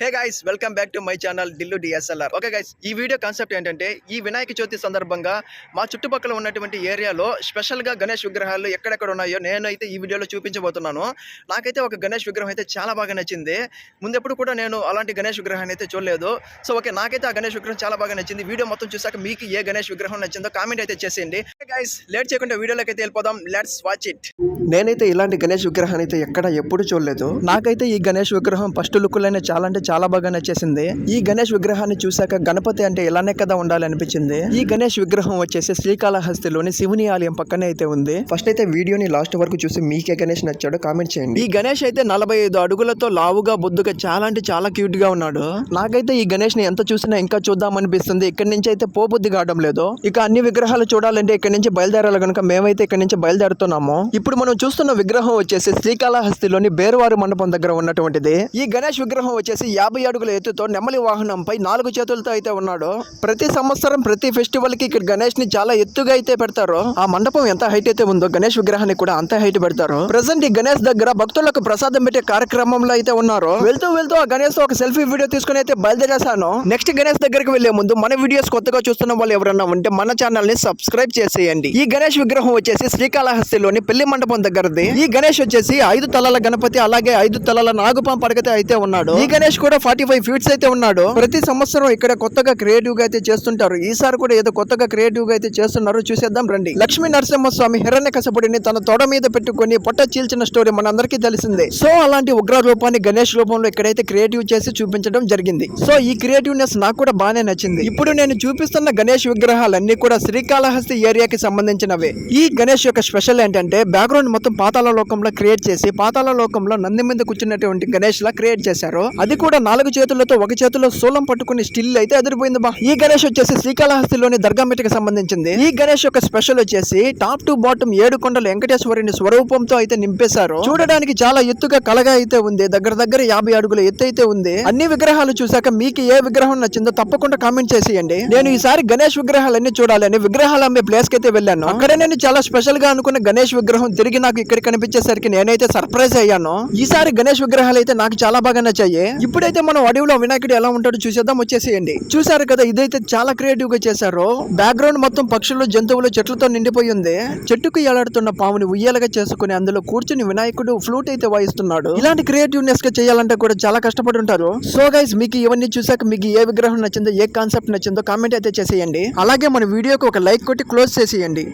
Hey guys welcome back to my channel Delhi DSLR. Okay guys, ఈ video concept ఏంటంటే ఈ వినాయక చవితి సందర్భంగా మా చుట్టుపక్కల ఉన్నటువంటి ఏరియాలో స్పెషల్గా గణేష్ విగ్రహాలు ఎక్కడెక్కడ ఉన్నాయో నేనైతే ఈ వీడియోలో చూపించబోతున్నాను. నాకైతే ఒక గణేష్ విగ్రహం అయితే చాలా బాగా నచ్చింది. ముందెప్పుడు కూడా నేను అలాంటి గణేష్ విగ్రహాన్ని అయితే చూడలేదు. సో ఓకే, నాకైతే ఆ గణేష్ విగ్రహం చాలా బాగా నచ్చింది. వీడియో మొత్తం చూసాక మీకు ఏ గణేష్ విగ్రహం నచ్చిందో కామెంట్ అయితే చేసేయండి. గైస్ లేట్ చేయకుండా వీడియోలోకి అయితే వెళ్ళిపోదాం. Let's watch it. నేనైతే ఇలాంటి గణేష్ విగ్రహాన్ని అయితే ఎక్కడ ఎప్పుడు చూడలేదు. నాకైతే ఈ గణేష్ విగ్రహం ఫస్ట్ లుక్ లోనే చాలా బాగా నచ్చేసింది. ఈ గణేష్ విగ్రహాన్ని చూసాక గణపతి అంటే ఇలానే కదా ఉండాలి అనిపించింది. ఈ గణేష్ విగ్రహం వచ్చేసి శ్రీకాళహస్తిలోని శివుని ఆలయం పక్కనే అయితే ఉంది. ఫస్ట్ అయితే వీడియోని లాస్ట్ వరకు చూసి మీకే గణేష్ నచ్చాడో కామెంట్ చేయండి. ఈ గణేష్ అయితే 45 అడుగులతో లావుగా బొద్దుగా చాలా క్యూట్ గా ఉన్నాడు. నాకైతే ఈ గణేష్ ని ఎంత చూసినా ఇంకా చూద్దాం అనిపిస్తుంది. ఇక్కడ నుంచి అయితే పోబుద్ది కావడం లేదు. ఇక అన్ని విగ్రహాలు చూడాలంటే ఇక్కడ నుంచి బయలుదేరాలి కనుక మేమైతే ఇక్కడ నుంచి బయలుదేరుతున్నాము. ఇప్పుడు మనం చూస్తున్న విగ్రహం వచ్చేసి శ్రీకాళహస్తిలోని బేరువారి మండపం దగ్గర ఉన్నటువంటిది. ఈ గణేష్ విగ్రహం వచ్చేసి 50 అడుగుల ఎత్తుతో నెమలి వాహనంపై 4 చేతులతో అయితే ఉన్నాడు. ప్రతి సంవత్సరం ప్రతి ఫెస్టివల్ కి ఇక్కడ గణేష్ ని చాలా ఎత్తుగా అయితే పెడతారు. ఆ మండపం ఎంత హైట్ అయితే ఉందో గణేష్ విగ్రహాన్ని కూడా అంత హైట్ పెడతారు. ప్రెసెంట్ ఈ గణేష్ దగ్గర భక్తులకు ప్రసాదం పెట్టే కార్యక్రమంలో అయితే ఉన్నారు. వెళ్తూ ఆ గణేష్ తో ఒక సెల్ఫీ వీడియో తీసుకుని అయితే బయలుదేరేసాను. నెక్స్ట్ గణేష్ దగ్గరికి వెళ్లే ముందు మన వీడియోస్ కొత్తగా చూస్తున్న వాళ్ళు ఎవరన్నా ఉంటే మన ఛానల్ ని సబ్స్క్రైబ్ చేసేయండి. ఈ గణేష్ విగ్రహం వచ్చేసి శ్రీకాళహస్తిలోని పెళ్లి మండపం దగ్గరది. ఈ గణేష్ వచ్చేసి 5 తలల గణపతి అలాగే 5 తలల నాగుపాం పడకతే అయితే ఉన్నాడు. ఈ గణేష్ కూడా 45 ఫీట్స్ అయితే ఉన్నాడు. ప్రతి సంవత్సరం ఇక్కడ కొత్తగా క్రియేటివ్ గా అయితే చేస్తుంటారు. ఈసారి కూడా ఏదో కొత్తగా క్రియేటివ్ గా అయితే చేస్తున్నారు. చూసేద్దాం రండి. లక్ష్మీ నరసింహస్వామి హిరణ్యకశపుడిని తన తొడ మీద పెట్టుకుని పొట్ట చీల్చిన స్టోరీ మనందరికీ తెలిసిందే. సో అలాంటి ఉగ్ర రూపాన్ని గణేష్ రూపంలో ఇక్కడైతే క్రియేటివ్ చేసి చూపించడం జరిగింది. సో ఈ క్రియేటివ్నెస్ నాకు కూడా బాగానే నచ్చింది. ఇప్పుడు నేను చూపిస్తున్న గణేష్ విగ్రహాలన్నీ కూడా శ్రీకాళహస్తి ఏరియాకి సంబంధించినవే. ఈ గణేష్ యొక్క స్పెషల్ ఏంటంటే బ్యాక్గ్రౌండ్ మొత్తం పాతాళ లోకంలో క్రియేట్ చేసి పాతాళ లోకంలో నంది మీద కూర్చున్నటువంటి గణేష్ లా క్రియేట్ చేశారు. అది కూడా 4 చేతులతో ఒక చేతిలో సూలం పట్టుకుని స్టిల్ అయితే అదిరిపోయింది బా. ఈ గణేష్ వచ్చేసి శ్రీకాళహస్తిలోని దర్గామెట్కి సంబంధించింది. ఈ గణేష్ యొక్క స్పెషల్ వచ్చేసి టాప్ టు బాటమ్ 7 కొండల వెంకటేశ్వరుని స్వరూపంతో అయితే నింపేశారు. చూడడానికి చాలా ఎత్తుగా కలగా అయితే ఉంది. దగ్గర 50 అడుగుల ఎత్తు అయితే ఉంది. అన్ని విగ్రహాలు చూసాక మీకు ఏ విగ్రహం నచ్చిందో తప్పకుండా కామెంట్ చేసేయండి. నేను ఈసారి గణేష్ విగ్రహాలన్నీ చూడాలని విగ్రహాలు అమ్మే ప్లేస్ కి అయితే వెళ్ళాను. అక్కడ నేను చాలా స్పెషల్ గా అనుకున్న గణేష్ విగ్రహం తిరిగి నాకు ఇక్కడ కనిపించేసరికి నేనైతే సర్ప్రైజ్ అయ్యాను. ఈసారి గణేష్ విగ్రహాలు అయితే నాకు చాలా బాగా నచ్చాయి. ఇప్పుడైతే మనం అడవిలో వినాయకుడు ఎలా ఉంటాడో చూసేద్దాం. వచ్చేసేయండి. చూసారు కదా, ఇదైతే చాలా క్రియేటివ్ గా చేశారు. బ్యాక్గ్రౌండ్ మొత్తం పక్షులు జంతువులు చెట్లతో నిండిపోయి ఉంది. చెట్టుకు ఏలాడుతున్న పాముని ఉయ్యాలుగా చేసుకుని అందులో కూర్చుని వినాయకుడు ఫ్లూట్ అయితే వాయిస్తున్నాడు. ఇలాంటి క్రియేటివ్నెస్ గా చేయాలంటే కూడా చాలా కష్టపడి ఉంటారు. సో గైస్, మీకు ఇవన్నీ చూసాక మీకు ఏ విగ్రహం నచ్చిందో ఏ కాన్సెప్ట్ నచ్చిందో కామెంట్ అయితే చేసేయండి. అలాగే మన వీడియోకి ఒక లైక్ కొట్టి క్లోజ్ చేసేయండి.